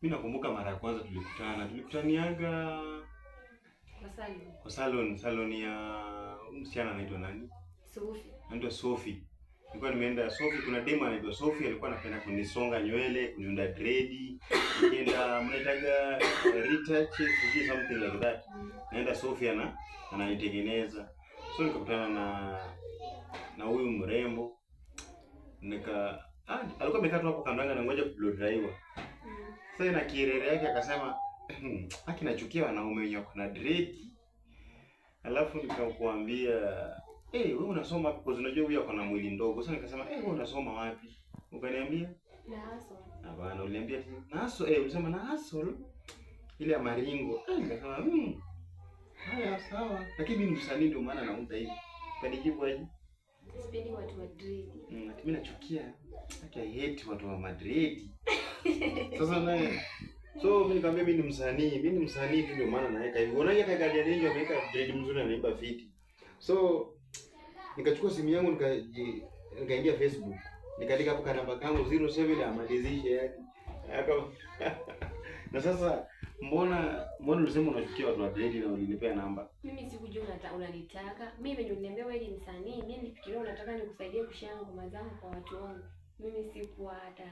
Mimi nakumbuka mara ya kwanza tulikutaniaga kwa salon ya msichana anaitwa nani? Sophie. Anaitwa Sophie. Nilikuwa nimeenda Sophie, kuna demo anaitwa Sophie alikuwa anapenda kunisonga nywele, kuniunda dread. Nikienda mnaitaga retouch, something like that. Naenda Sophie ananitengeneza. So nikakutana na huyu mrembo. Alikuwa amekaa tu hapo kando yangu anangoja kublow drywa. Sasa na kirere yake akasema, "Haki nachukia wanaume wenye wako na dread." Alafu nikakuambia, wewe unasoma wapi? Kwa sababu unajua huyu ako na mwili ndogo. Sasa nikasema, wewe unasoma wapi?" Ukaniambia? Naso. Hapana, uliniambia tu Naso, ulisema Naso ile ya Maringo. Nikasema, haya sawa. Lakini mimi msanii ndio maana naunda hivi. Kanijibu aje? Sipendi watu wa dread. Mimi nachukia. I hate watu wa Madrid. Sasa naye mimi nikamwambia mimi ni msanii tu ndio maana naweka hivi. Unaona kaka Guardian Angel ameweka dread mzuri anaimba fiti. So nikachukua simu yangu nikaingia Facebook. Nikaandika hapo namba kangu 07 amalizishe yani. Na sasa mbona ulisema unachukia watu wa dread na ulinipea namba? Mimi sikujua unanitaka. Mimi ndio niliambia wewe ni msanii. Mimi nifikiria unataka nikusaidie kushare ngoma zangu kwa watu wangu. Mimi sikuwa hata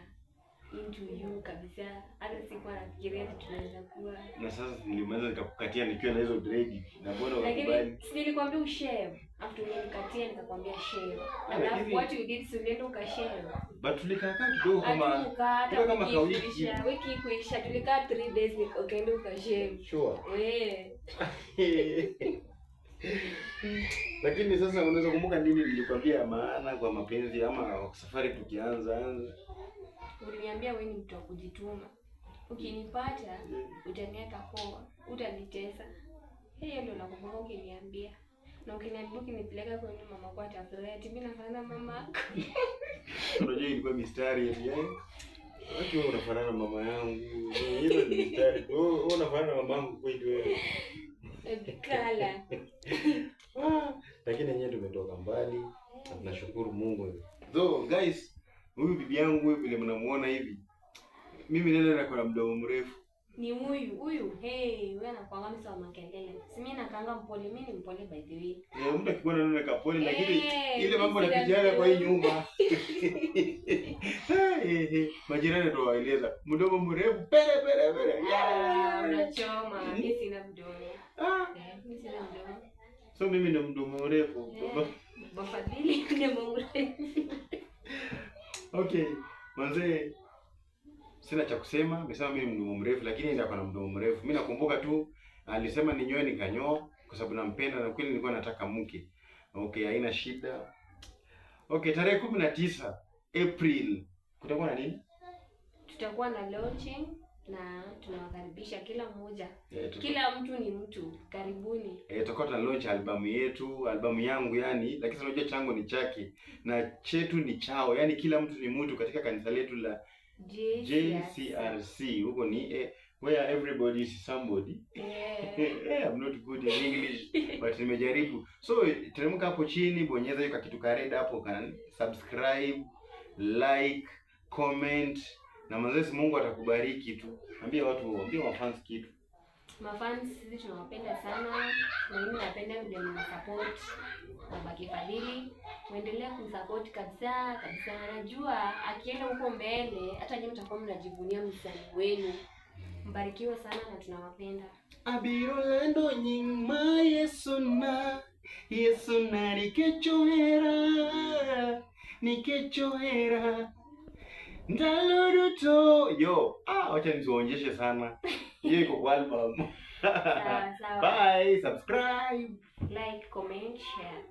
into you kabisa. Hata sikuwa nafikiria tunaweza kuwa. Na sasa nilimaliza nikakukatia nikiwa na hizo dread. Na mbona unakubali? Si nilikwambia ushare. After nilikatia nikakwambia share. Alafu what you did si ulienda ukashare. But tulikaa kidogo kama wiki kuisha tulikaa 3 days ukaenda ukashare. Sure. Lakini sasa unaweza kumbuka nini nilikwambia maana kwa mapenzi ama safari tukianza? Uliniambia wewe ni mtu wa kujituma. Ukinipata utaniweka poa, utanitesa. Hiyo ndio nakumbuka ukiniambia. Na ukiniambia ukinipeleka kwa mama kwa atafurahi. Mimi nafanana mama. Unajua ilikuwa mistari hivi. Wacha wewe unafanana mama yangu. Hiyo ni mistari. Wewe unafanana na mama yangu kweli wewe. Kala. Lakini yenyewe tumetoka mbali. Tunashukuru Mungu. So guys, huyu bibi yangu huyu vile mnamuona hivi. Mimi nenda na mdomo mrefu. Ni huyu. Wewe anakuanga msa makelele. Si mimi nakaanga mpole, mimi ni mpole by the way. Mtu akikuona ndio kapole lakini ile mambo yanapigana kwa hii nyumba. Majirani ndio waeleza. Mdomo mrefu pere. Unachoma, mimi sina mdomo. Mimi sina mdomo. So mimi ndio mdomo mrefu. Bafadhili mdomo mrefu. Okay, manze sina cha kusema, nimesema mimi mdomo mrefu lakini ndio kwa mdomo mrefu. Mimi nakumbuka tu alisema ninyoe nikanyoa kwa sababu nampenda na kweli nilikuwa nataka mke. Okay, haina shida. Okay, tarehe 19 April kutakuwa na nini? Tutakuwa na launching na tunawakaribisha kila mmoja. Kila mtu ni mtu. Karibuni. Tutakuwa tuna launch albamu yangu yani, lakini unajua changu ni chake na chetu ni chao. Yani kila mtu ni mtu katika kanisa letu la JCRC. Huko ni where everybody is somebody. I'm not good in English but nimejaribu. So teremka hapo chini, bonyeza hiyo kitu ka red hapo, kan subscribe, like, comment na mzee Mungu atakubariki tu. Ambia mafans kitu. Mafans sisi tunawapenda sana na mimi napenda vile mnasupport Baba Fadhili. Muendelee kumsupport kabisa. Najua akienda huko mbele hata nyinyi mtakuwa mnajivunia msanii wenu. Mbarikiwe sana na tunawapenda. Abirolando nyima Yesu na nikechohera ndaloruto yo. Wacha nizionyeshe sana. Hiyo iko kwa album. Sawa. Bye, subscribe, like, comment, share.